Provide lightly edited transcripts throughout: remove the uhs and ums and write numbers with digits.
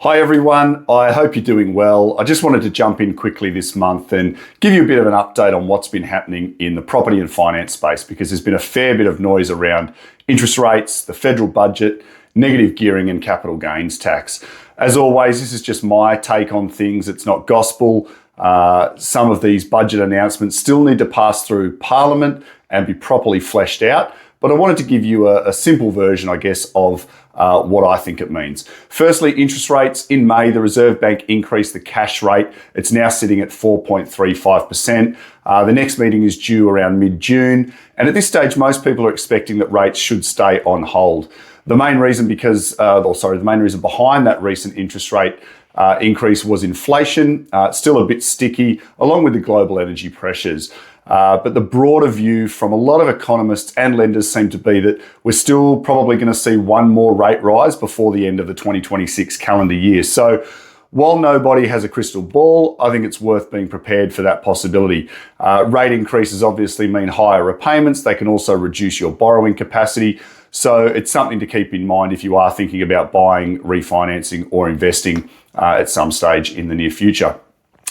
Hi everyone, I hope you're doing well. I just wanted to jump in quickly this month and give you a bit of an update on what's been happening in the property and finance space, because there's been a fair bit of noise around interest rates, the federal budget, negative gearing and capital gains tax. As always, this is just my take on things. It's not gospel. Some of these budget announcements still need to pass through Parliament and be properly fleshed out. But I wanted to give you a simple version, I guess, of what I think it means. Firstly, interest rates. In May, the Reserve Bank increased the cash rate. It's now sitting at 4.35%. The next meeting is due around mid-June. And at this stage, most people are expecting that rates should stay on hold. The main reason behind that recent interest rate increase was inflation, still a bit sticky, along with the global energy pressures. But the broader view from a lot of economists and lenders seem to be that we're still probably going to see one more rate rise before the end of the 2026 calendar year. So while nobody has a crystal ball, I think it's worth being prepared for that possibility. Rate increases obviously mean higher repayments. They can also reduce your borrowing capacity. So it's something to keep in mind if you are thinking about buying, refinancing or investing at some stage in the near future.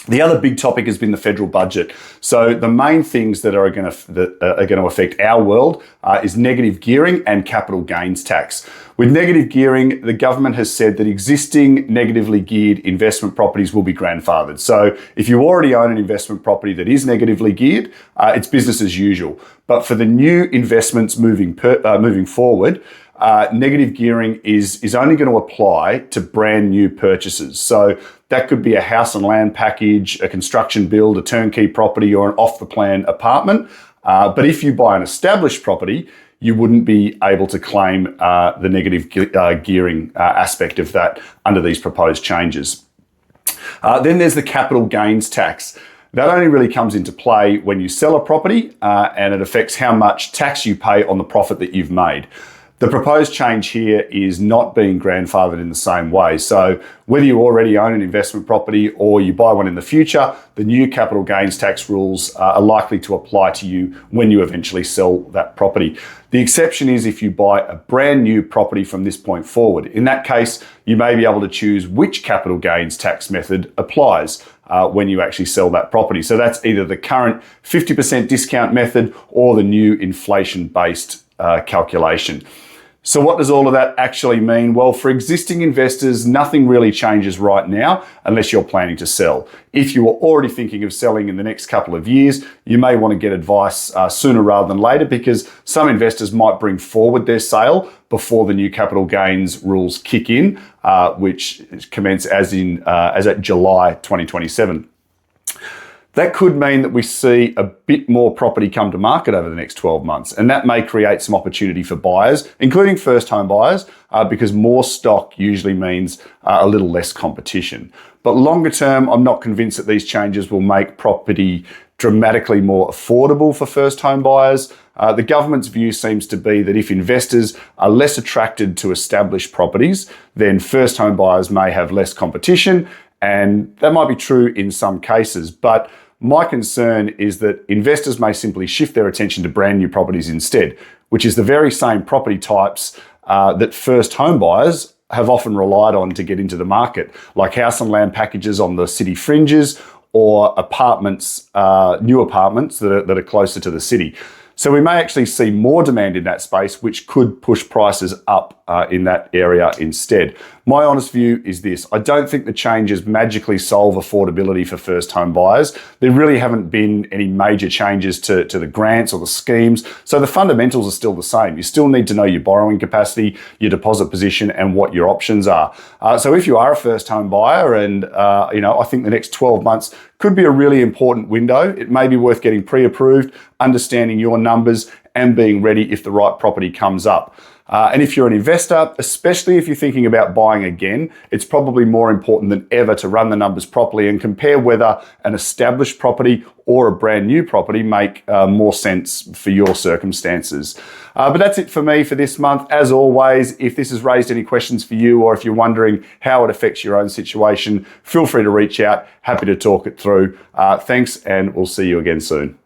The other big topic has been the federal budget. So the main things that are going to affect our world is negative gearing and capital gains tax. With negative gearing, the government has said that existing negatively geared investment properties will be grandfathered. So if you already own an investment property that is negatively geared, it's business as usual. But for the new investments moving forward, negative gearing is only going to apply to brand new purchases. So that could be a house and land package, a construction build, a turnkey property, or an off-the-plan apartment. But if you buy an established property, you wouldn't be able to claim the negative gearing aspect of that under these proposed changes. Then there's the capital gains tax. That only really comes into play when you sell a property, and it affects how much tax you pay on the profit that you've made. The proposed change here is not being grandfathered in the same way. So whether you already own an investment property or you buy one in the future, the new capital gains tax rules are likely to apply to you when you eventually sell that property. The exception is if you buy a brand new property from this point forward. In that case, you may be able to choose which capital gains tax method applies when you actually sell that property. So that's either the current 50% discount method or the new inflation-based calculation. So what does all of that actually mean? Well, for existing investors, nothing really changes right now unless you're planning to sell. If you are already thinking of selling in the next couple of years, you may want to get advice sooner rather than later, because some investors might bring forward their sale before the new capital gains rules kick in, which commence as at July 2027. That could mean that we see a bit more property come to market over the next 12 months. And that may create some opportunity for buyers, including first home buyers, because more stock usually means a little less competition. But longer term, I'm not convinced that these changes will make property dramatically more affordable for first home buyers. The government's view seems to be that if investors are less attracted to established properties, then first home buyers may have less competition. And that might be true in some cases, but my concern is that investors may simply shift their attention to brand new properties instead, which is the very same property types that first home buyers have often relied on to get into the market, like house and land packages on the city fringes or apartments, new apartments that are closer to the city. So we may actually see more demand in that space, which could push prices up in that area instead. My honest view is this: I don't think the changes magically solve affordability for first home buyers. There really haven't been any major changes to the grants or the schemes. So the fundamentals are still the same. You still need to know your borrowing capacity, your deposit position, and what your options are. So if you are a first home buyer, and I think the next 12 months could be a really important window, it may be worth getting pre-approved, understanding your numbers, and being ready if the right property comes up. And if you're an investor, especially if you're thinking about buying again, it's probably more important than ever to run the numbers properly and compare whether an established property or a brand new property make more sense for your circumstances. But that's it for me for this month. As always, if this has raised any questions for you, or if you're wondering how it affects your own situation, feel free to reach out. Happy to talk it through. Thanks, and we'll see you again soon.